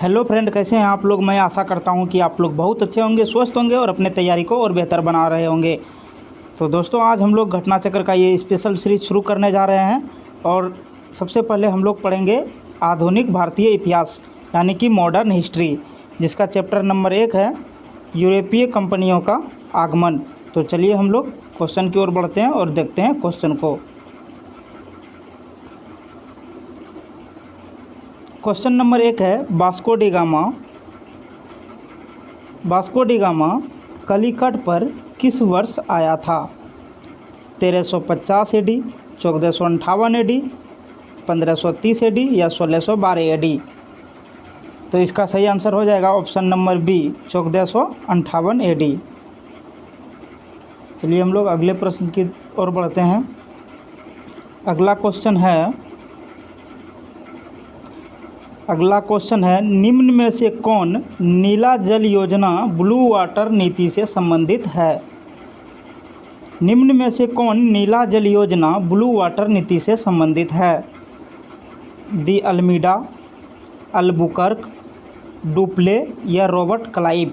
Hello friend, कैसे हैं आप लोग। मैं आशा करता हूं कि आप लोग बहुत अच्छे होंगे, स्वस्थ होंगे और अपने तैयारी को और बेहतर बना रहे होंगे। तो दोस्तों, आज हम लोग घटना चक्र का ये स्पेशल सीरीज शुरू करने जा रहे हैं। और सबसे पहले हम लोग पढ़ेंगे आधुनिक भारतीय इतिहास यानी कि मॉडर्न हिस्ट्री, जिसका चैप्टर नंबर 1 है यूरोपीय कंपनियों का आगमन। तो चलिए हम लोग क्वेश्चन की ओर बढ़ते हैं और देखते हैं क्वेश्चन को। क्वेश्चन नंबर 1 है, वास्को डी गामा कलिकट पर किस वर्ष आया था। 1350 AD, 1458 AD, 1530 AD या 1612 AD। तो इसका सही आंसर हो जाएगा ऑप्शन नंबर बी, 1458 AD। चलिए हम लोग अगले प्रश्न की ओर बढ़ते हैं। अगला क्वेश्चन है, निम्न में से कौन नीला जल योजना ब्लू वाटर नीति से संबंधित है। निम्न में से कौन नीला जल योजना ब्लू वाटर नीति से संबंधित है। दी अल्मीडा, अल्बुकर्क, डुप्ले या रॉबर्ट क्लाइव।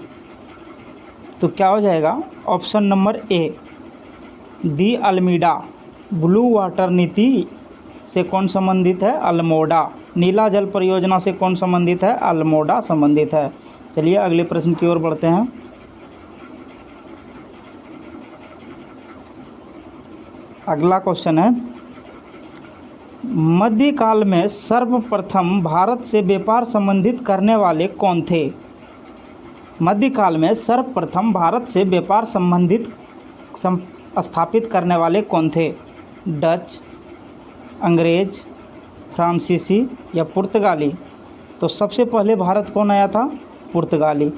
तो क्या हो जाएगा ऑप्शन नंबर ए, दी अल्मीडा। ब्लू वाटर नीति से कौन संबंधित है, अल्मोड़ा। नीला जल परियोजना से कौन संबंधित है, अल्मोड़ा संबंधित है। चलिए अगले प्रश्न की ओर बढ़ते हैं। अगला क्वेश्चन है, मध्यकाल में सर्वप्रथम भारत से व्यापार संबंधित करने वाले कौन थे। मध्यकाल में सर्वप्रथम भारत से व्यापार संबंधित स्थापित करने वाले कौन थे। डच, अंग्रेज, फ्रांसीसी या पुर्तगाली। तो सबसे पहले भारत कौन आया था, पुर्तगाली।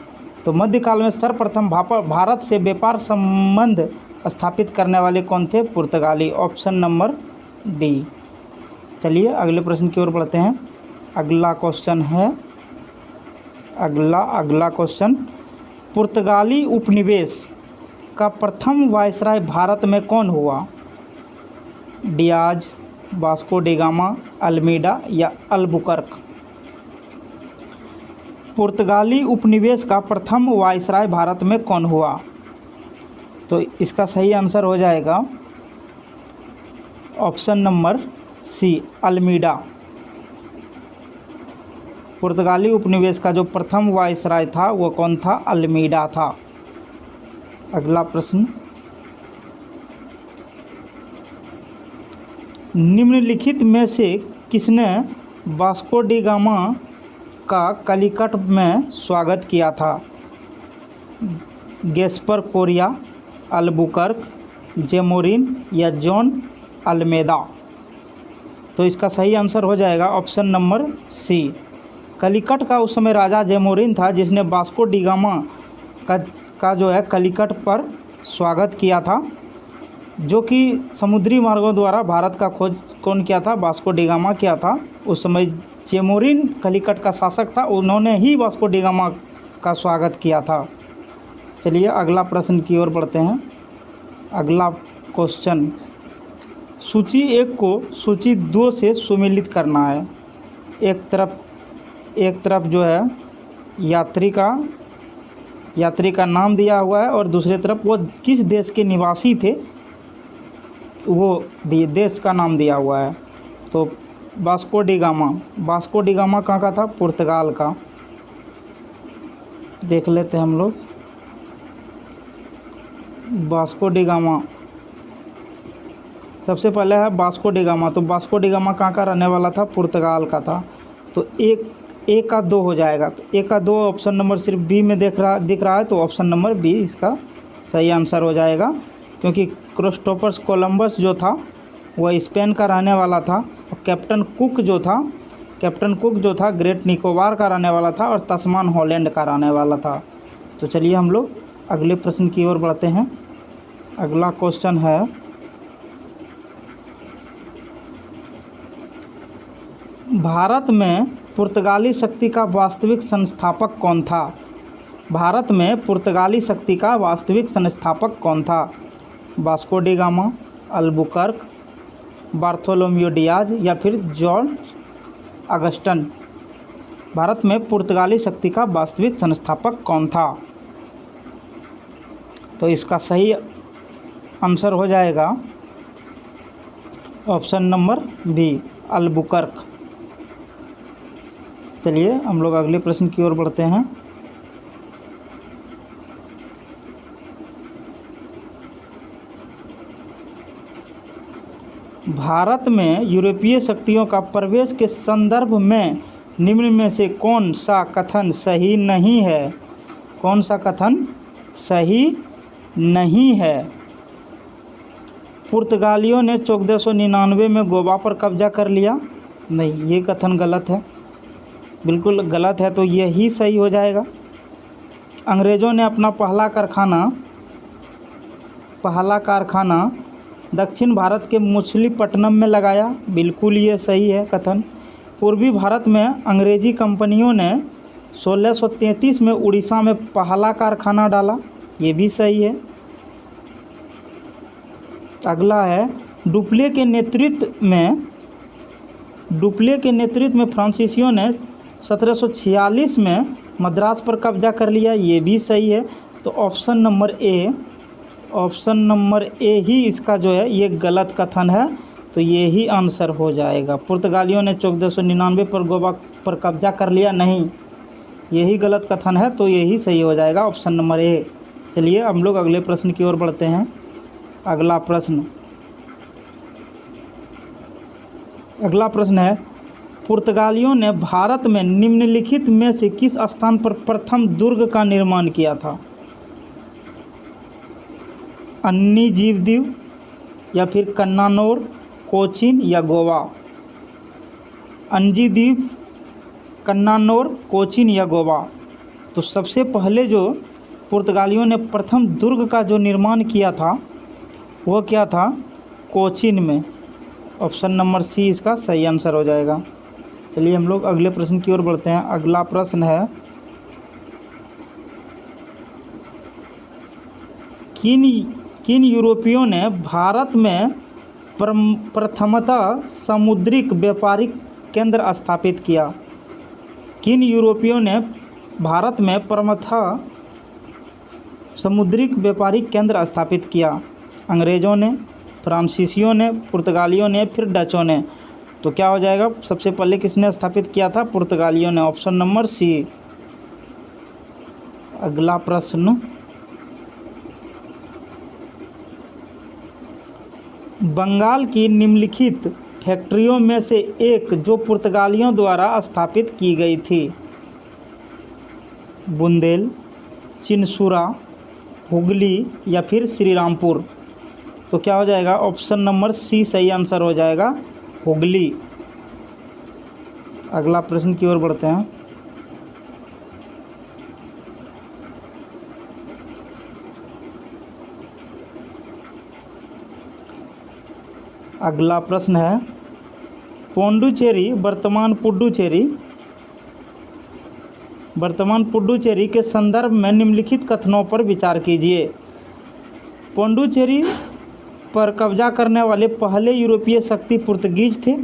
तो मध्यकाल में सर्वप्रथम भारत से व्यापार संबंध स्थापित करने वाले कौन थे, पुर्तगाली। Option number D. चलिए अगले प्रश्न की ओर बढ़ते हैं। अगला क्वेश्चन, पुर्तगाली उपनिवेश का प्रथम वायसराय भारत में कौन हुआ। Diaz, Vasco D gamma, Almeida या अल्बुकर्क। पुर्तगाली उपनिवेश का प्रथम वायसराय भारत में कौन हुआ। तो इसका सही आंसर हो जाएगा ऑप्शन नंबर सी, अल्मीडा। पुर्तगाली उपनिवेश का जो प्रथम वायसराय था वो कौन था, अल्मीडा था। अगला प्रश्न, निम्नलिखित में से किसने वास्को डी गामा का कलिकट में स्वागत किया था। गैस्पर कोरिया, अल्बुकर्क, जेमोरिन या जॉन अल्मेदा। तो इसका सही आंसर हो जाएगा ऑप्शन नंबर सी, कलिकट का उस समय राजा जेमोरिन था, जिसने वास्को डी गामा का जो है कलिकट पर स्वागत किया था, जो कि समुद्री मार्गों द्वारा भारत का खोज कौन किया था, वास्को डी गामा किया था। उस समय जेमोरिन कलिकट का शासक था, उन्होंने ही वास्को डी गामा का स्वागत किया था। चलिए अगला प्रश्न की ओर बढ़ते हैं। अगला क्वेश्चन, सूची 1 को सूची 2 से सुमेलित करना है। एक तरफ जो है यात्री का नाम दिया हुआ है और दूसरी तरफ वो किस देश के निवासी थे वो देश का नाम दिया हुआ है। तो वास्को डी गामा कहाँ का था, पुर्तगाल का। देख लेते हैं हम लोग। वास्को डी गामा सबसे पहले है वास्को डी गामा। तो वास्को डी गामा कहाँ का रहने वाला था, पुर्तगाल का था। तो एक का 2 हो जाएगा। तो 1 का 2 ऑप्शन नंबर सिर्फ बी में दिख रहा है, तो ऑप्शन नंबर बी इसका सही आंसर हो जाएगा, क्योंकि क्रिस्टोफर कोलंबस जो था वह स्पेन का रहने वाला था। और कैप्टन कुक जो था ग्रेट निकोबार का रहने वाला था और तस्मान हॉलैंड का रहने वाला था। तो चलिए हम लोग अगले प्रश्न की ओर बढ़ते हैं। अगला क्वेश्चन है, भारत में पुर्तगाली शक्ति का वास्तविक संस्थापक कौन था। भारत में पुर्तगाली शक्ति का वास्तविक संस्थापक कौन था। Vasco D gamma, Albuquerque, Bartholomew Diaz या फिर जॉर्ज अगस्टन। भारत में पुर्तगाली शक्ति का वास्तविक संस्थापक कौन था? तो इसका सही आंसर हो जाएगा ऑप्शन नंबर बी, अल्बुकर्क। चलिए हम लोग अगले प्रश्न की ओर बढ़ते हैं। भारत में यूरोपीय शक्तियों का प्रवेश के संदर्भ में निम्न में से कौन सा कथन सही नहीं है? कौन सा कथन सही नहीं है? पुर्तगालियों ने 1499 में गोवा पर कब्जा कर लिया। नहीं, ये कथन गलत है, बिल्कुल गलत है, तो यही सही हो जाएगा। अंग्रेज़ों ने अपना पहला कारखाना दक्षिण भारत के मछलीपट्टनम में लगाया। बिल्कुल ये सही है कथन। पूर्वी भारत में अंग्रेज़ी कंपनियों ने 1633 में उड़ीसा में पहला कारखाना डाला। ये भी सही है। अगला है, डुप्ले के नेतृत्व में फ्रांसीसियों ने 1746 में मद्रास पर कब्जा कर लिया। ये भी सही है। तो ऑप्शन नंबर ए ही इसका जो है ये गलत कथन है, तो ये ही आंसर हो जाएगा। पुर्तगालियों ने 1499 पर गोवा पर कब्जा कर लिया, नहीं, यही गलत कथन है, तो यही सही हो जाएगा ऑप्शन नंबर ए। चलिए हम लोग अगले प्रश्न की ओर बढ़ते हैं। अगला प्रश्न है, पुर्तगालियों ने भारत में निम्नलिखित में से किस स्थान पर प्रथम दुर्ग का निर्माण किया था? अन्नीजीव द्वीप या फिर कन्नानौर, कोचीन या गोवा? अन्जी द्वीप, कन्नानौर, कोचीन या गोवा? तो सबसे पहले जो पुर्तगालियों ने प्रथम दुर्ग का जो निर्माण किया था वो क्या था? कोचीन में। ऑप्शन नंबर सी इसका सही आंसर हो जाएगा। चलिए हम लोग अगले प्रश्न की ओर बढ़ते हैं। अगला प्रश्न है, किन यूरोपियों ने भारत में प्रथमतः समुद्रिक व्यापारिक केंद्र स्थापित किया? किन यूरोपियों ने भारत में प्रथमतः समुद्रिक व्यापारिक केंद्र स्थापित किया? अंग्रेज़ों ने, फ्रांसीसियों ने, पुर्तगालियों ने, फिर डचों ने? तो क्या हो जाएगा? सबसे पहले किसने स्थापित किया था? पुर्तगालियों ने। Option number C. अगला प्रश्न, बंगाल की निम्नलिखित फैक्ट्रियों में से एक जो पुर्तगालियों द्वारा स्थापित की गई थी? बुंदेल, चिनसुरा, हुगली या फिर श्रीरामपुर? तो क्या हो जाएगा? ऑप्शन नंबर सी सही आंसर हो जाएगा, हुगली। अगला प्रश्न की ओर बढ़ते हैं। अगला प्रश्न है, वर्तमान पुडुचेरी के संदर्भ में निम्नलिखित कथनों पर विचार कीजिए। पुडुचेरी पर कब्जा करने वाले पहले यूरोपीय शक्ति पुर्तगीज थे।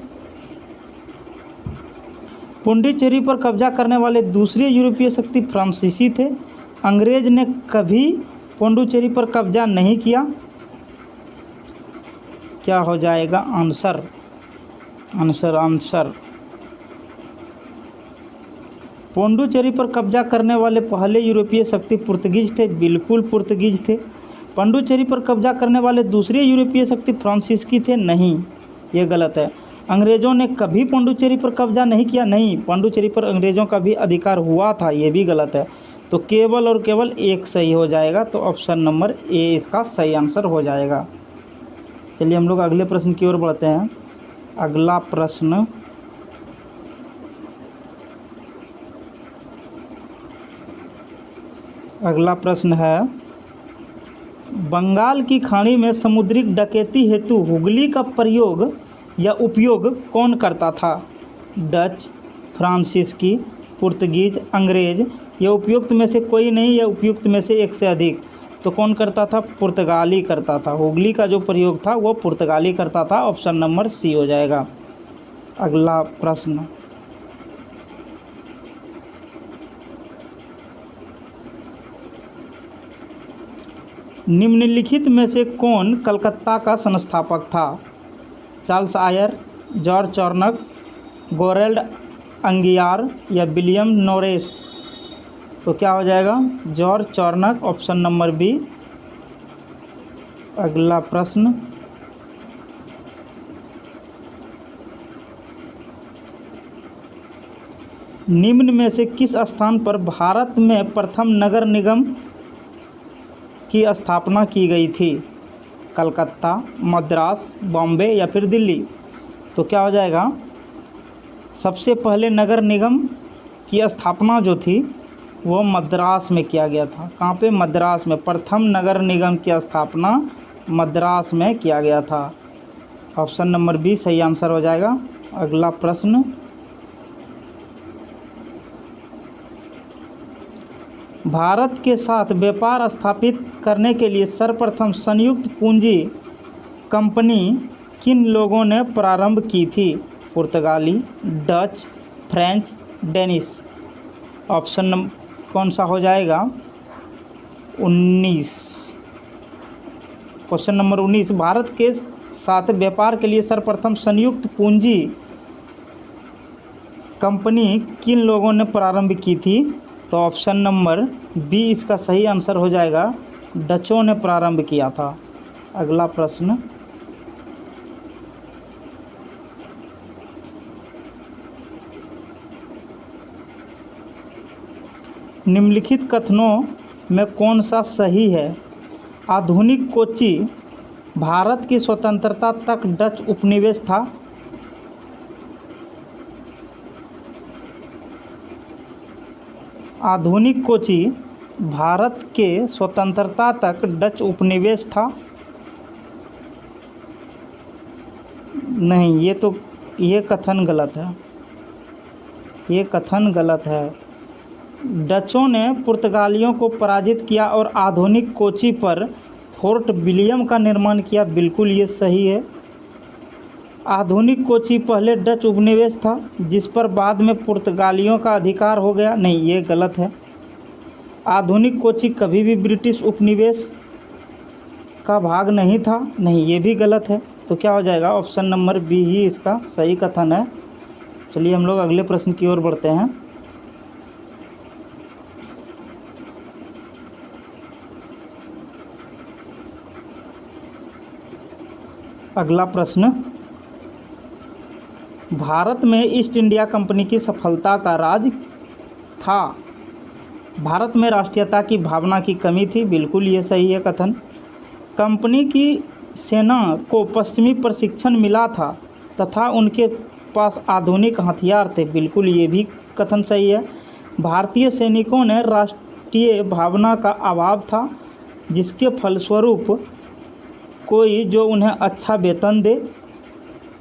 पुडुचेरी पर कब्जा करने वाले दूसरे यूरोपीय शक्ति फ्रांसीसी थे। अंग्रेज ने कभी पुडुचेरी पर कब्जा नहीं किया। क्या हो जाएगा आंसर? पुडुचेरी पर कब्जा करने वाले पहले यूरोपीय शक्ति पुर्तगीज थे। बिल्कुल पुर्तगीज थे। पुडुचेरी पर कब्जा करने वाले दूसरे यूरोपीय शक्ति फ्रांसीसी थे। नहीं, ये गलत है। अंग्रेज़ों ने कभी पुडुचेरी पर कब्जा नहीं किया। नहीं, पुडुचेरी पर अंग्रेज़ों का भी अधिकार हुआ था। ये भी गलत है। तो केवल और केवल एक सही हो जाएगा। तो ऑप्शन नंबर ए इसका सही आंसर हो जाएगा। चलिए हम लोग अगले प्रश्न की ओर बढ़ते हैं। अगला प्रश्न है, बंगाल की खाड़ी में समुद्रिक डकैती हेतु हुगली का प्रयोग या उपयोग कौन करता था? डच, फ्रांसीसी, पुर्तगीज, अंग्रेज? या उपयुक्त में से कोई नहीं, या उपयुक्त में से एक से अधिक? तो कौन करता था? पुर्तगाली करता था। हुगली का जो प्रयोग था वो पुर्तगाली करता था। ऑप्शन नंबर सी हो जाएगा। अगला प्रश्न, निम्नलिखित में से कौन कलकत्ता का संस्थापक था? चार्ल्स आयर, जॉर्ज चॉर्नक, गोरेल्ड अंगियार या विलियम नोरेस? तो क्या हो जाएगा? George Charnock, option number B. अगला प्रश्न, निम्न में से किस स्थान पर भारत में प्रथम नगर निगम की स्थापना की गई थी? कलकत्ता, मद्रास, बॉम्बे या फिर दिल्ली? तो क्या हो जाएगा? सबसे पहले नगर निगम की स्थापना जो थी वो मद्रास में किया गया था। कहाँ पे? मद्रास में। प्रथम नगर निगम की स्थापना मद्रास में किया गया था। ऑप्शन नंबर बी सही आंसर हो जाएगा। अगला प्रश्न, भारत के साथ व्यापार स्थापित करने के लिए सर्वप्रथम संयुक्त पूंजी कंपनी किन लोगों ने प्रारंभ की थी? पुर्तगाली, Dutch, French, Danish? Option number कौन सा हो जाएगा? 19। क्वेश्चन नंबर 19, भारत के साथ व्यापार के लिए सर्वप्रथम संयुक्त पूंजी कंपनी किन लोगों ने प्रारंभ की थी? तो ऑप्शन नंबर बी इसका सही आंसर हो जाएगा। डचों ने प्रारंभ किया था। अगला प्रश्न, निम्नलिखित कथनों में कौन सा सही है? आधुनिक कोची भारत की स्वतंत्रता तक डच उपनिवेश था? आधुनिक कोची भारत के स्वतंत्रता तक डच उपनिवेश था? नहीं, ये कथन गलत है। ये कथन गलत है। डचों ने पुर्तगालियों को पराजित किया और आधुनिक कोची पर फोर्ट विलियम का निर्माण किया। बिल्कुल ये सही है। आधुनिक कोची पहले डच उपनिवेश था जिस पर बाद में पुर्तगालियों का अधिकार हो गया। नहीं, ये गलत है। आधुनिक कोची कभी भी ब्रिटिश उपनिवेश का भाग नहीं था। नहीं, ये भी गलत है। तो क्या हो जाएगा? ऑप्शन नंबर बी ही इसका सही कथन है। चलिए हम लोग अगले प्रश्न की ओर बढ़ते हैं। अगला प्रश्न, भारत में ईस्ट इंडिया कंपनी की सफलता का राज था? भारत में राष्ट्रीयता की भावना की कमी थी। बिल्कुल ये सही है कथन। कंपनी की सेना को पश्चिमी प्रशिक्षण मिला था तथा उनके पास आधुनिक हथियार थे। बिल्कुल ये भी कथन सही है। भारतीय सैनिकों ने राष्ट्रीय भावना का अभाव था जिसके फलस्वरूप कोई जो उन्हें अच्छा वेतन दे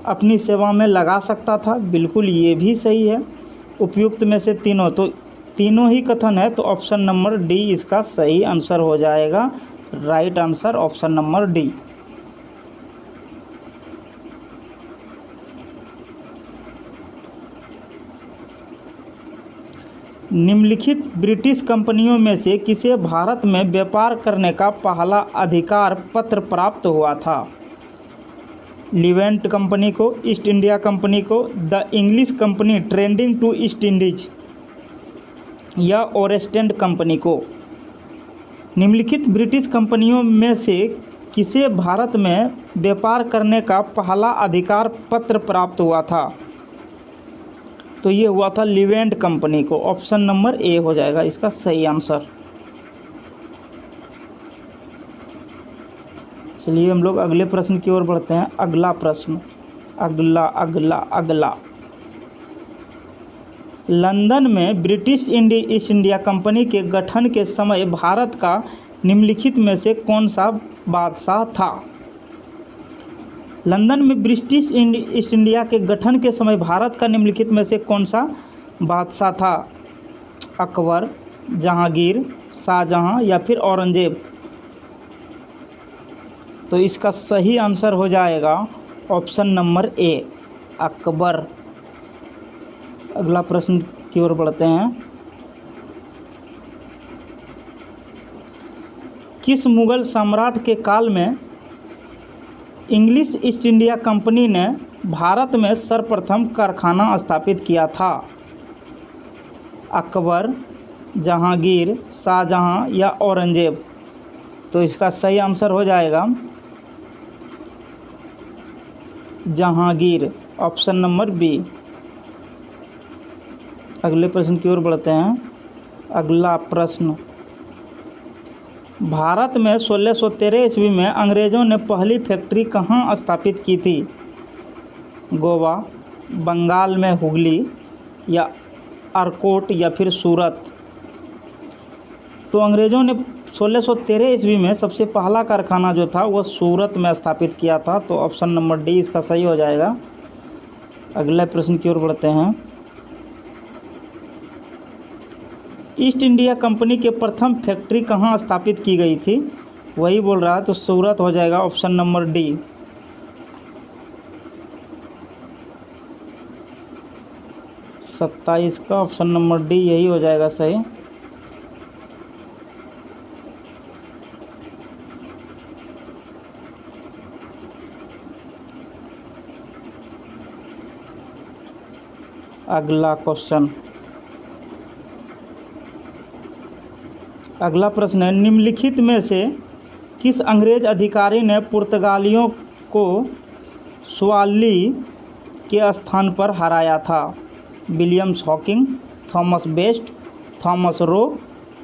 अपनी सेवा में लगा सकता था। बिल्कुल ये भी सही है। उपयुक्त में से तीनों, तो तीनों ही कथन है। तो ऑप्शन नंबर डी इसका सही आंसर हो जाएगा। Right answer option number D. निम्नलिखित ब्रिटिश कंपनियों में से किसे भारत में व्यापार करने का पहला अधिकार पत्र प्राप्त हुआ था? लिवेंट कंपनी को, ईस्ट इंडिया कंपनी को, the English company trading to East Indies या ओरेस्टेंड कंपनी को? निम्नलिखित ब्रिटिश कंपनियों में से किसे भारत में व्यापार करने का पहला अधिकार पत्र प्राप्त हुआ था? तो ये हुआ था लिवेंट कंपनी को। ऑप्शन नंबर ए हो जाएगा इसका सही आंसर। चलिए हम लोग अगले प्रश्न की ओर बढ़ते हैं। अगला प्रश्न, अगला लंदन में ब्रिटिश ईस्ट इंडिया कंपनी के गठन के समय भारत का निम्नलिखित में से कौन सा बादशाह था? लंदन में ब्रिटिश ईस्ट इंडिया के गठन के समय भारत का निम्नलिखित में से कौन सा बादशाह था? अकबर, जहांगीर, शाहजहां या फिर औरंगजेब? तो इसका सही आंसर हो जाएगा ऑप्शन नंबर ए, अकबर। अगला प्रश्न की ओर बढ़ते हैं। किस मुग़ल सम्राट के काल में इंग्लिश ईस्ट इंडिया कंपनी ने भारत में सर्वप्रथम कारखाना स्थापित किया था? अकबर, जहांगीर, शाहजहां या औरंगजेब? तो इसका सही आंसर हो जाएगा जहांगीर, ऑप्शन नंबर बी। अगले प्रश्न की ओर बढ़ते हैं। अगला प्रश्न, भारत में 1613 ईस्वी में अंग्रेज़ों ने पहली फैक्ट्री कहाँ स्थापित की थी? गोवा, बंगाल में हुगली या आरकोट या फिर सूरत? तो अंग्रेज़ों ने 1613 ईस्वी में सबसे पहला कारखाना जो था वह सूरत में स्थापित किया था। तो ऑप्शन नंबर डी इसका सही हो जाएगा। अगले प्रश्न की ओर बढ़ते हैं। ईस्ट इंडिया कंपनी के प्रथम फैक्ट्री कहाँ स्थापित की गई थी? वही बोल रहा है, तो सूरत हो जाएगा, ऑप्शन नंबर डी। 27 का ऑप्शन नंबर डी यही हो जाएगा सही। अगला क्वेश्चन, अगला प्रश्न है, निम्नलिखित में से किस अंग्रेज अधिकारी ने पुर्तगालियों को स्वाली के स्थान पर हराया था? William Hawking, Thomas Best, Thomas Roe,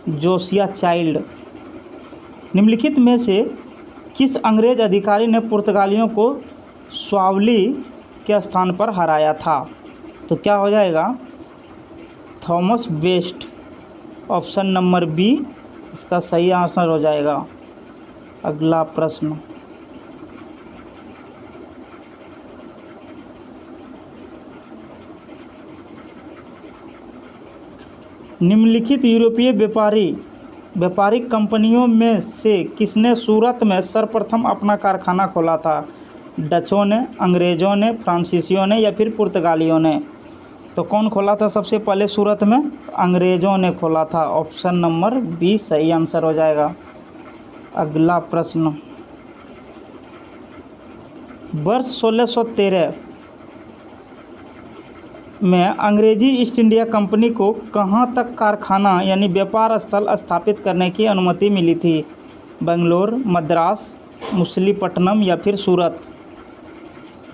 Josiah Child? निम्नलिखित में से किस अंग्रेज अधिकारी ने पुर्तगालियों को स्वावली के स्थान पर हराया था? तो क्या हो जाएगा? Thomas Best, option number B इसका सही आंसर हो जाएगा। अगला प्रश्न, निम्नलिखित यूरोपीय व्यापारिक कंपनियों में से किसने सूरत में सर्वप्रथम अपना कारखाना खोला था? डचों ने, अंग्रेज़ों ने, फ्रांसीसियों ने या फिर पुर्तगालियों ने? तो कौन खोला था सबसे पहले सूरत में? अंग्रेज़ों ने खोला था, ऑप्शन नंबर बी सही आंसर हो जाएगा। अगला प्रश्न, वर्ष 1613 में अंग्रेजी ईस्ट इंडिया कंपनी को कहाँ तक कारखाना यानी व्यापार स्थल स्थापित करने की अनुमति मिली थी? बेंगलोर, मद्रास, मछलीपट्टनम या फिर सूरत?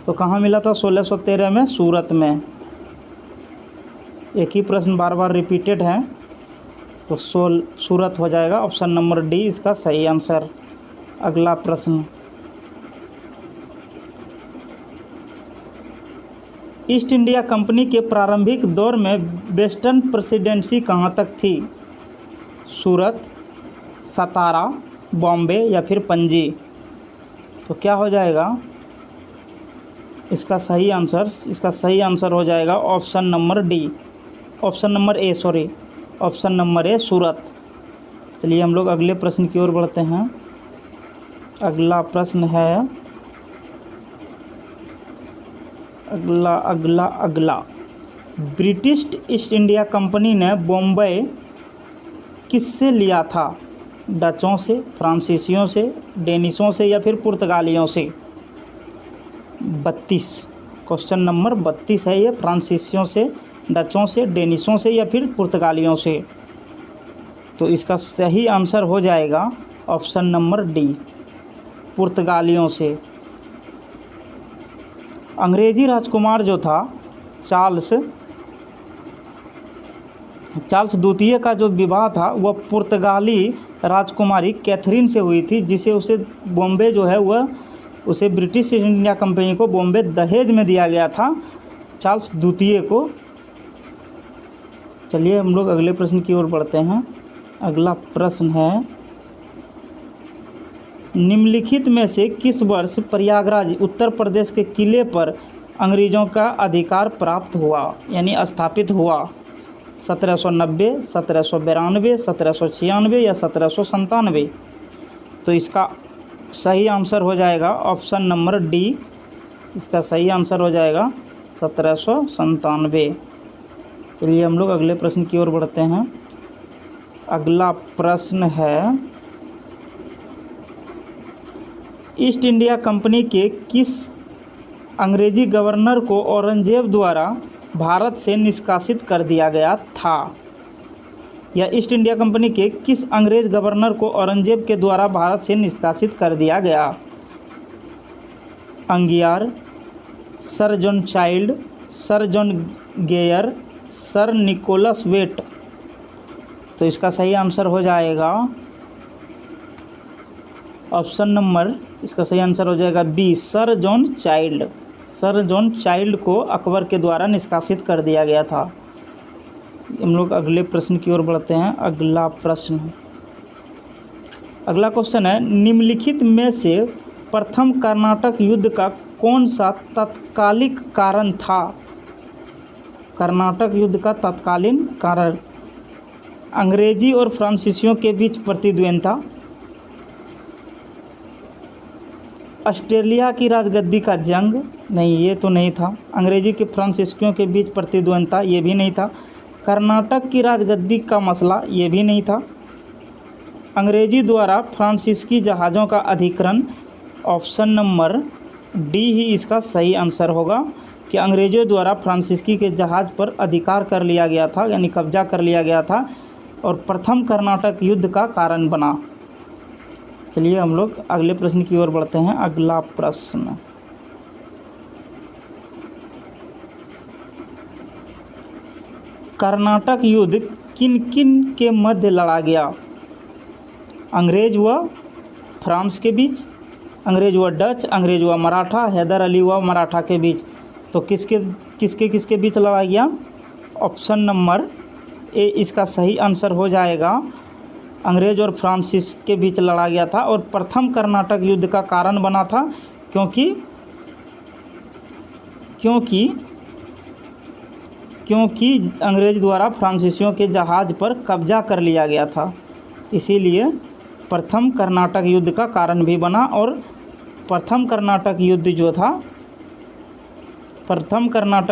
तो कहाँ मिला था 1613 में? सूरत में। एक ही प्रश्न बार बार रिपीटेड है, तो सूरत हो जाएगा, ऑप्शन नंबर डी इसका सही आंसर। अगला प्रश्न, ईस्ट इंडिया कंपनी के प्रारंभिक दौर में वेस्टर्न प्रेसिडेंसी कहाँ तक थी? सूरत, सतारा, बॉम्बे या फिर पणजी? तो क्या हो जाएगा इसका सही आंसर हो जाएगा option number D, option number A Surat. चलिए हम लोग अगले प्रश्न की ओर बढ़ते हैं। अगला प्रश्न है अगला ब्रिटिश ईस्ट इंडिया कंपनी ने बॉम्बे किससे लिया था? डचों से, फ्रांसीसियों से, डेनिशों से या फिर पुर्तगालियों से? 32 क्वेश्चन नंबर 32 है ये। फ्रांसीसियों से, डचों से, डेनिशों से या फिर पुर्तगालियों से? तो इसका सही आंसर हो जाएगा ऑप्शन नंबर डी, पुर्तगालियों से। अंग्रेजी राजकुमार जो था चार्ल्स द्वितीय का जो विवाह था वह पुर्तगाली राजकुमारी कैथरीन से हुई थी, जिसे उसे बॉम्बे जो है वह उसे ब्रिटिश ईस्ट इंडिया कंपनी को बॉम्बे दहेज में दिया गया था, चार्ल्स द्वितीय को। चलिए हम लोग अगले प्रश्न की ओर बढ़ते हैं। अगला प्रश्न है, निम्नलिखित में से किस वर्ष प्रयागराज उत्तर प्रदेश के किले पर अंग्रेज़ों का अधिकार प्राप्त हुआ यानी स्थापित हुआ? 1790, 1792, 1796 या 1797? तो इसका सही आंसर हो जाएगा ऑप्शन नंबर डी, इसका सही आंसर हो जाएगा 1797। चलिए हम लोग अगले प्रश्न की ओर बढ़ते हैं। अगला प्रश्न है ईस्ट इंडिया कंपनी के किस अंग्रेजी गवर्नर को औरंगजेब द्वारा भारत से निष्कासित कर दिया गया था? या ईस्ट इंडिया कंपनी के किस अंग्रेज गवर्नर को औरंगजेब के द्वारा भारत से निष्कासित कर दिया गया? Aungier, sir John Child, sir John Gayer, sir Nicholas Waite. तो इसका सही आंसर हो जाएगा ऑप्शन नंबर, इसका सही आंसर हो जाएगा B, sir John Child. Sir John Child को अकबर के द्वारा निष्कासित कर दिया गया था। हम लोग अगले प्रश्न की ओर बढ़ते हैं। अगला प्रश्न, अगला क्वेश्चन है, निम्नलिखित में से प्रथम कर्नाटक युद्ध का कौन सा तत्कालिक कारण था? कर्नाटक युद्ध का तत्कालीन कारण, अंग्रेजी और फ्रांसीसियों के बीच प्रतिद्वंद्विता, ऑस्ट्रेलिया की राजगद्दी का जंग, नहीं ये तो नहीं था। अंग्रेजी के फ्रांसीसियों के बीच प्रतिद्वंद्विता, ये भी नहीं था। कर्नाटक की राजगद्दी का मसला, ये भी नहीं था। अंग्रेजी द्वारा फ्रांसीसी जहाज़ों का अधिग्रहण, ऑप्शन नंबर डी ही इसका सही आंसर होगा कि अंग्रेज़ों द्वारा फ्रांसीसी के जहाज़ पर अधिकार कर लिया गया था, यानी कब्जा कर लिया गया था और प्रथम कर्नाटक युद्ध का कारण बना। चलिए हम लोग अगले प्रश्न की ओर बढ़ते हैं। अगला प्रश्न, कर्नाटक युद्ध किन किन के मध्य लड़ा गया? अंग्रेज व फ्रांस के बीच, अंग्रेज व डच, अंग्रेज व मराठा, हैदर अली व मराठा के बीच। तो किसके बीच लड़ा गया? ऑप्शन नंबर ए इसका सही आंसर हो जाएगा, अंग्रेज और फ्रांसीस के बीच लड़ा गया था और प्रथम कर्नाटक युद्ध का कारण बना था क्योंकि अंग्रेज द्वारा फ्रांसीसियों के जहाज़ पर कब्जा कर लिया गया था, इसीलिए प्रथम कर्नाटक युद्ध का कारण भी बना। और प्रथम कर्नाटक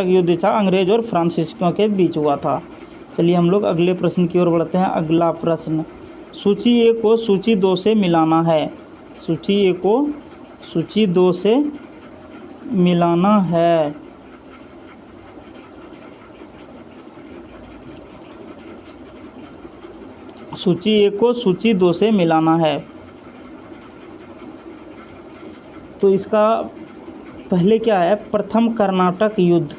युद्ध था अंग्रेज और फ्रांसीसियों के बीच हुआ था। चलिए हम लोग अगले प्रश्न की ओर बढ़ते हैं। अगला प्रश्न, सूची ए को सूची 2 से मिलाना है। सूची ए को सूची 2 से मिलाना है। सूची ए को सूची 2 से मिलाना है। तो इसका पहले क्या है? प्रथम कर्नाटक युद्ध।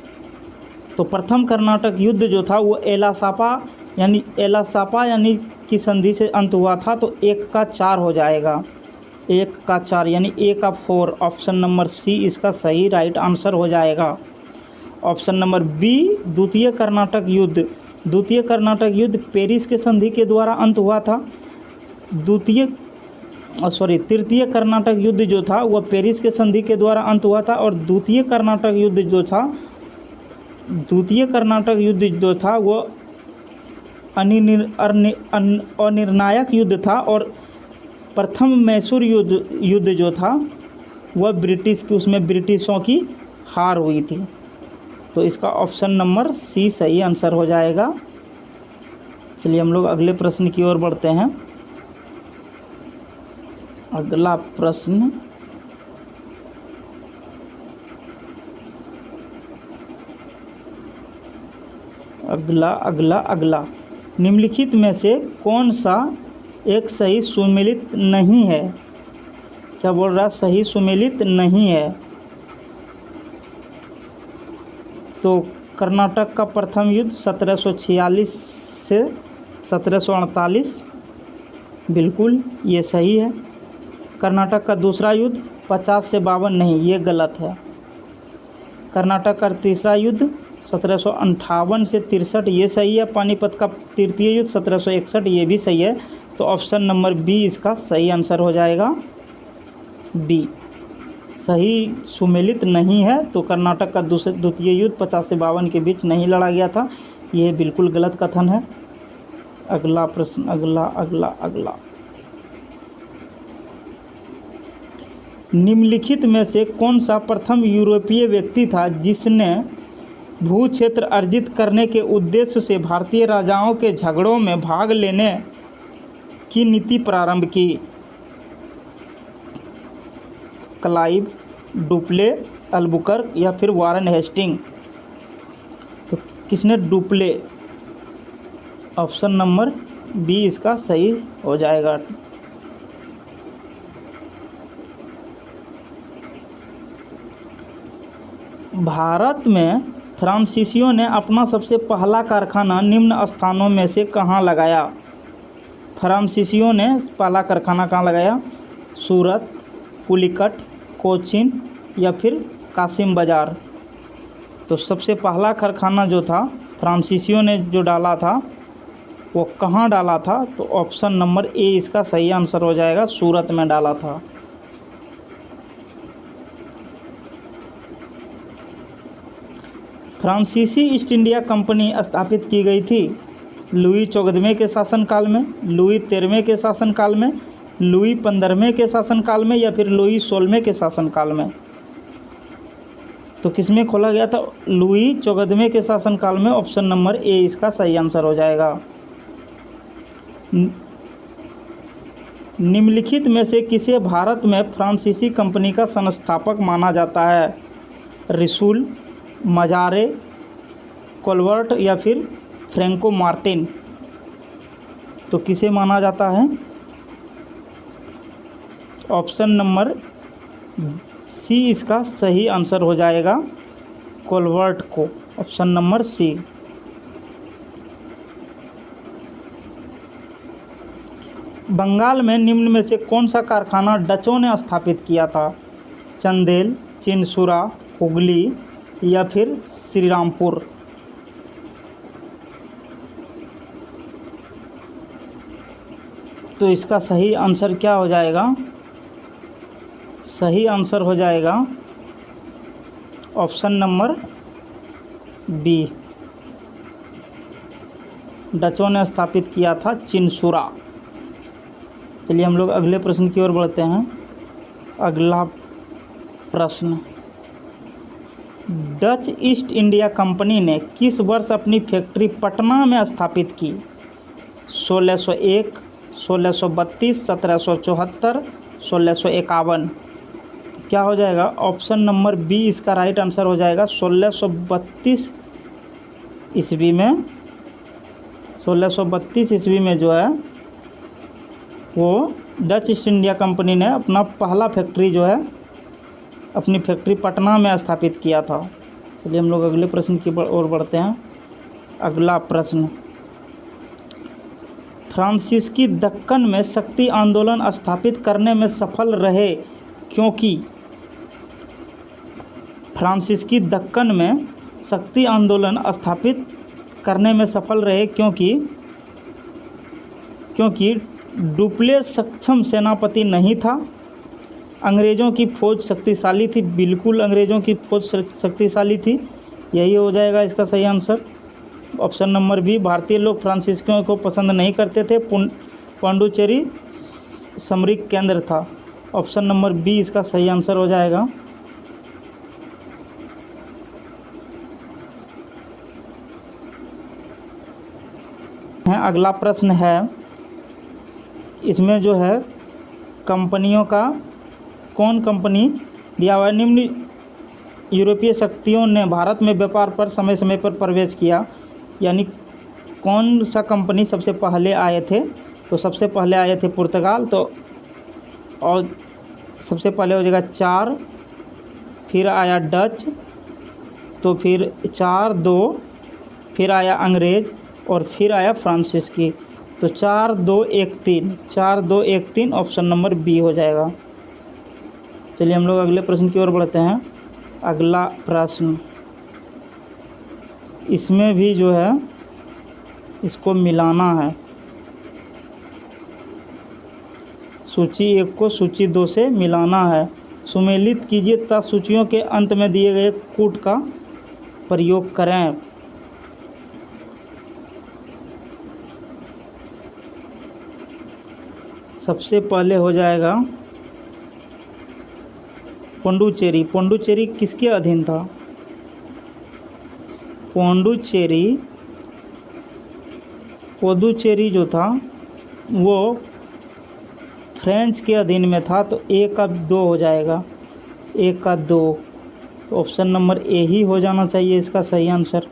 तो प्रथम कर्नाटक युद्ध जो था वो एलासापा यानी की संधि से अंत हुआ था। तो 1 का 4 हो जाएगा, 1 का 4 यानी 1 का 4। ऑप्शन नंबर सी इसका सही राइट आंसर हो जाएगा। ऑप्शन नंबर बी, द्वितीय कर्नाटक युद्ध पेरिस के संधि के द्वारा अंत हुआ था। तृतीय कर्नाटक युद्ध जो था वह पेरिस के संधि के द्वारा अंत हुआ था। और द्वितीय कर्नाटक युद्ध जो था वह अनिर्णायक युद्ध था। और प्रथम मैसूर युद्ध जो था वह उसमें ब्रिटिशों की हार हुई थी। तो इसका ऑप्शन नंबर सी सही आंसर हो जाएगा। चलिए हम लोग अगले प्रश्न की ओर बढ़ते हैं। अगला प्रश्न, अगला निम्नलिखित में से कौन सा एक सही सुमेलित नहीं है? क्या बोल रहा है? सही सुमेलित नहीं है। तो कर्नाटक का प्रथम युद्ध 1746 से 1748, बिल्कुल ये सही है। कर्नाटक का दूसरा युद्ध 50 से 52, नहीं ये गलत है। कर्नाटक का तीसरा युद्ध 1758 से 63, ये सही है। पानीपत का तृतीय युद्ध 1761, ये भी सही है। तो ऑप्शन नंबर बी इसका सही आंसर हो जाएगा, बी सही सुमेलित नहीं है। तो कर्नाटक का द्वितीय युद्ध 50 से 52 के बीच नहीं लड़ा गया था, यह बिल्कुल गलत कथन है। अगला प्रश्न, अगला निम्नलिखित में से कौन सा प्रथम यूरोपीय व्यक्ति था जिसने भू क्षेत्र अर्जित करने के उद्देश्य से भारतीय राजाओं के झगड़ों में भाग लेने की नीति प्रारंभ की? क्लाइव, डुप्ले, अल्बुकर्क या फिर वारन हेस्टिंग। तो किसने? डुप्ले। ऑप्शन नंबर बी इसका सही हो जाएगा। भारत में फ्रांसीसियों ने अपना सबसे पहला कारखाना निम्न स्थानों में से कहाँ लगाया? फ्रांसीसियों ने पहला कारखाना कहाँ लगाया? सूरत, पुलिकट, कोचीन या फिर कासिम बाज़ार। तो सबसे पहला कारखाना जो था फ्रांसीसियों ने जो डाला था वो कहाँ डाला था? तो ऑप्शन नंबर ए इसका सही आंसर हो जाएगा, सूरत में डाला था। फ्रांसीसी ईस्ट इंडिया कंपनी स्थापित की गई थी लुई 14वें के शासनकाल में, लुई 13वें के शासनकाल में, लुई 15वें के शासनकाल में या फिर लुई 16वें के शासनकाल में। तो किसमें खोला गया था? लुई 14वें के शासनकाल में। ऑप्शन नंबर ए इसका सही आंसर हो जाएगा। निम्नलिखित में से किसे भारत में फ्रांसीसी कंपनी का संस्थापक माना जाता है? रिसूल, मजारे, कोलवर्ट या फिर फ्रैंको मार्टिन। तो किसे माना जाता है? ऑप्शन नंबर सी इसका सही आंसर हो जाएगा, कोलवर्ट को। ऑप्शन नंबर सी। बंगाल में निम्न में से कौन सा कारखाना डचों ने स्थापित किया था? चंदेल, चिनसुरा, हुगली या फिर श्रीरामपुर। तो इसका सही आंसर क्या हो जाएगा? सही आंसर हो जाएगा ऑप्शन नंबर बी, डचों ने स्थापित किया था चिनसुरा। चलिए हम लोग अगले प्रश्न की ओर बढ़ते हैं। अगला प्रश्न, डच ईस्ट इंडिया कंपनी ने किस वर्ष अपनी फैक्ट्री पटना में स्थापित की? 1601, 1632, 1774, 1651। क्या हो जाएगा? ऑप्शन नंबर बी इसका राइट आंसर हो जाएगा, 1632 ईस्वी में। 1632 ईस्वी में जो है वो डच ईस्ट इंडिया कंपनी ने अपना पहला फैक्ट्री जो है अपनी फैक्ट्री पटना में स्थापित किया था। चलिए हम लोग अगले प्रश्न की ओर बढ़ते हैं। अगला प्रश्न, फ्रांसीसी दक्कन में शक्ति आंदोलन स्थापित करने में सफल रहे क्योंकि? फ्रांसीसी दक्कन में शक्ति आंदोलन स्थापित करने में सफल रहे क्योंकि डुप्ले सक्षम सेनापति नहीं था, अंग्रेज़ों की फ़ौज शक्तिशाली थी। बिल्कुल अंग्रेज़ों की फ़ौज शक्तिशाली थी, यही हो जाएगा इसका सही आंसर। ऑप्शन नंबर बी, भारतीय लोग फ्रांसीसियों को पसंद नहीं करते थे, पांडुचेरी सामरिक केंद्र था। ऑप्शन नंबर बी इसका सही आंसर हो जाएगा। अगला प्रश्न है, इसमें जो है कंपनियों का कौन कंपनी दिया हुआ है? निम्न यूरोपीय शक्तियों ने भारत में व्यापार पर समय समय पर प्रवेश किया, यानी कौन सा कंपनी सबसे पहले आए थे? तो सबसे पहले आए थे पुर्तगाल, तो और सबसे पहले हो जाएगा 4, फिर आया डच, तो फिर 4, 2, फिर आया अंग्रेज़ और फिर आया फ्रांसीसी। तो 4, 2, 1, 3, 4, 2, 1, 3 ऑप्शन नंबर बी हो जाएगा। चलिए हम लोग अगले प्रश्न की ओर बढ़ते हैं। अगला प्रश्न, इसमें भी जो है इसको मिलाना है, सूची 1 को सूची 2 से मिलाना है। सुमेलित कीजिए तथा सूचियों के अंत में दिए गए कूट का प्रयोग करें। सबसे पहले हो जाएगा पुडुचेरी। पुडुचेरी किसके अधीन था? पुडुचेरी जो था वो फ्रेंच के अधीन में था, तो 1 अब 2 हो जाएगा। 1 का 2, तो ऑप्शन नंबर ए ही हो जाना चाहिए इसका सही आंसर।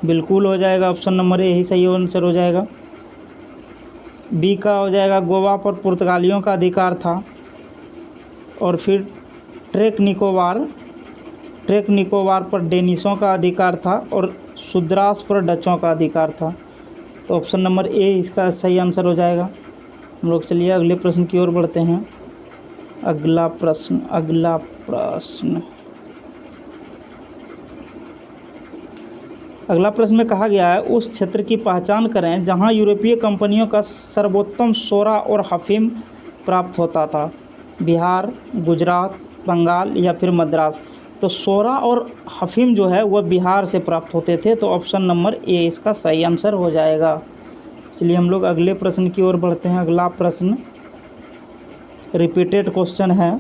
बिल्कुल हो जाएगा, ऑप्शन नंबर ए ही सही आंसर हो जाएगा। बी का हो जाएगा गोवा पर पुर्तगालियों का अधिकार था, और फिर ट्रेक निकोबार पर डेनिशों का अधिकार था, और सुद्रास पर डचों का अधिकार था। तो ऑप्शन नंबर ए इसका सही आंसर हो जाएगा। हम लोग चलिए अगले प्रश्न की ओर बढ़ते हैं। अगला प्रश्न में कहा गया है, उस क्षेत्र की पहचान करें जहां यूरोपीय कंपनियों का सर्वोत्तम सोरा और अफीम प्राप्त होता था। बिहार, गुजरात, बंगाल या फिर मद्रास। तो सोरा और अफीम जो है वह बिहार से प्राप्त होते थे, तो ऑप्शन नंबर ए इसका सही आंसर हो जाएगा। चलिए हम लोग अगले प्रश्न की ओर बढ़ते हैं। अगला प्रश्न रिपीटेड क्वेश्चन है।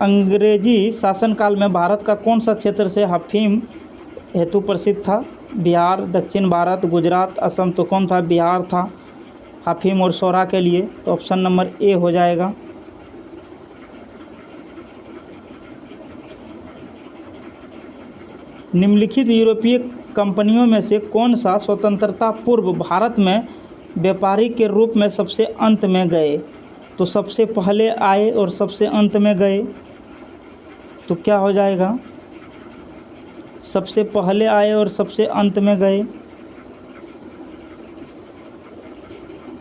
अंग्रेजी शासनकाल में भारत का कौन सा क्षेत्र से अफीम हेतु प्रसिद्ध था? बिहार, दक्षिण भारत, गुजरात, असम। तो कौन था? बिहार था अफीम और सोरा के लिए, तो ऑप्शन नंबर ए हो जाएगा। निम्नलिखित यूरोपीय कंपनियों में से कौन सा स्वतंत्रता पूर्व भारत में व्यापारी के रूप में सबसे अंत में गए? तो सबसे पहले आए और सबसे अंत में गए, तो क्या हो जाएगा? सबसे पहले आए और सबसे अंत में गए।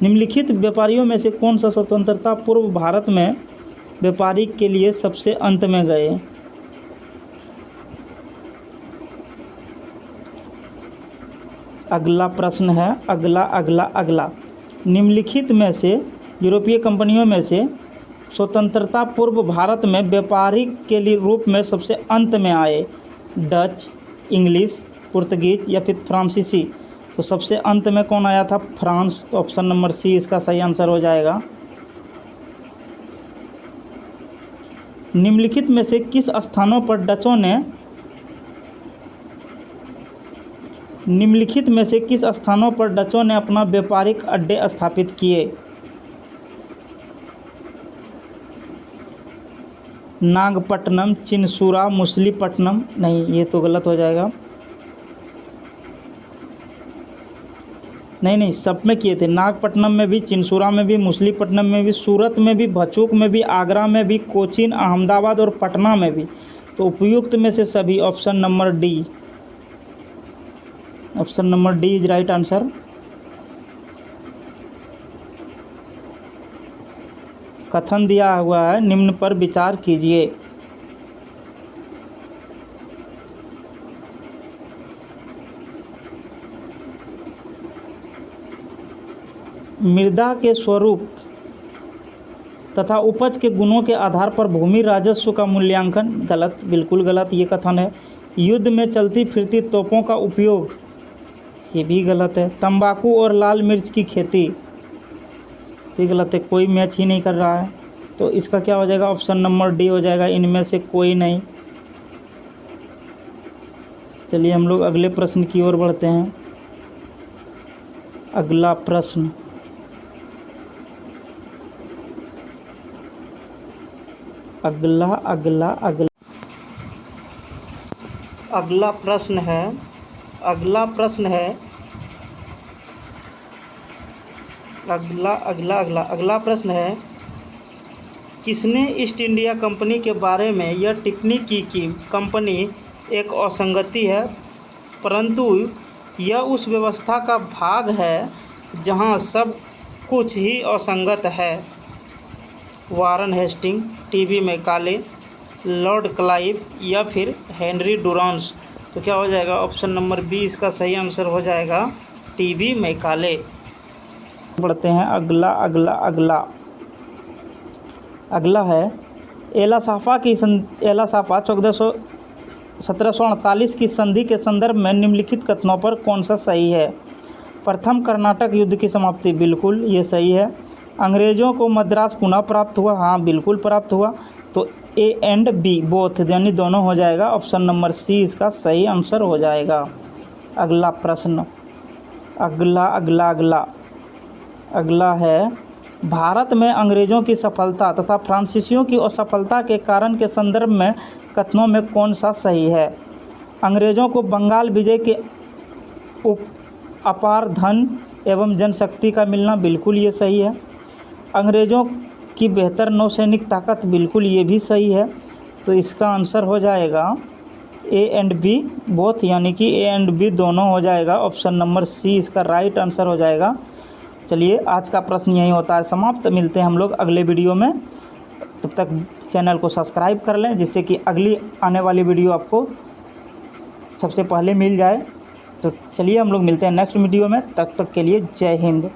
निम्नलिखित व्यापारियों में से कौन सा स्वतंत्रता पूर्व भारत में व्यापारी के लिए सबसे अंत में गए? अगला प्रश्न है अगला निम्नलिखित में से यूरोपीय कंपनियों में से स्वतंत्रता पूर्व भारत में व्यापारी के लिए रूप में सबसे अंत में आए। डच, इंग्लिश, पुर्तगीज या फिर फ्रांसीसी। तो सबसे अंत में कौन आया था? फ्रांस। तो ऑप्शन नंबर सी इसका सही आंसर हो जाएगा। निम्नलिखित में से किस स्थानों पर डचों ने अपना व्यापारिक अड्डे स्थापित किए? नागपट्टनम, चिनसुरा, मुसलीपट्टनम। नहीं, ये तो गलत हो जाएगा। नहीं, सब में किए थे। नागपट्टनम में भी, चिनसुरा में भी, मुसलीपट्टनम में भी, सूरत में भी, भचूक में भी, आगरा में भी, कोचीन, अहमदाबाद और पटना में भी। तो उपयुक्त में से सभी, option number D. Option number D is right answer. कथन दिया हुआ है, निम्न पर विचार कीजिए। मृदा के स्वरूप तथा उपज के गुणों के आधार पर भूमि राजस्व का मूल्यांकन। गलत, बिल्कुल गलत ये कथन है। युद्ध में चलती फिरती तोपों का उपयोग, ये भी गलत है। तंबाकू और लाल मिर्च की खेती, ये गलत है, कोई मैच ही नहीं कर रहा है। तो इसका क्या हो जाएगा? ऑप्शन नंबर डी हो जाएगा, इनमें से कोई नहीं। चलिए हम लोग अगले प्रश्न की ओर बढ़ते हैं। अगला प्रश्न अगला प्रश्न है किसने ईस्ट इंडिया कंपनी के बारे में यह टिप्पणी की कि कंपनी एक असंगति है, परंतु यह उस व्यवस्था का भाग है जहां सब कुछ ही असंगत है? Warren Hastings, TB Macaulay, Lord Clive या फिर हेनरी डुरांस। तो क्या हो जाएगा? ऑप्शन नंबर बी इसका सही आंसर हो जाएगा, टीबी मैकाले। बढ़ते हैं अगला है एला साफा 1748 की संधि के संदर्भ में निम्नलिखित कथनों पर कौन सा सही है? प्रथम कर्नाटक युद्ध की समाप्ति, बिल्कुल ये सही है। अंग्रेज़ों को मद्रास पुनः प्राप्त हुआ, हाँ बिल्कुल प्राप्त हुआ। तो ए एंड बी बोथ यानी दोनों हो जाएगा। ऑप्शन नंबर सी इसका सही आंसर हो जाएगा। अगला प्रश्न अगला है भारत में अंग्रेज़ों की सफलता तथा फ्रांसीसियों की असफलता के कारण के संदर्भ में कथनों में कौन सा सही है? अंग्रेज़ों को बंगाल विजय के अपार धन एवं जनशक्ति का मिलना, बिल्कुल ये सही है। अंग्रेज़ों की बेहतर नौसैनिक ताकत, बिल्कुल ये भी सही है। तो इसका आंसर हो जाएगा ए एंड बी बोथ, यानी कि ए एंड बी दोनों हो जाएगा। ऑप्शन नंबर सी इसका राइट आंसर हो जाएगा। चलिए, आज का प्रश्न यही होता है समाप्त। मिलते हैं हम लोग अगले वीडियो में। तब तक चैनल को सब्सक्राइब कर लें, जिससे कि अगली आने वाली वीडियो आपको सबसे पहले मिल जाए। तो चलिए, हम लोग मिलते हैं नेक्स्ट वीडियो में। तब तक के लिए जय हिंद।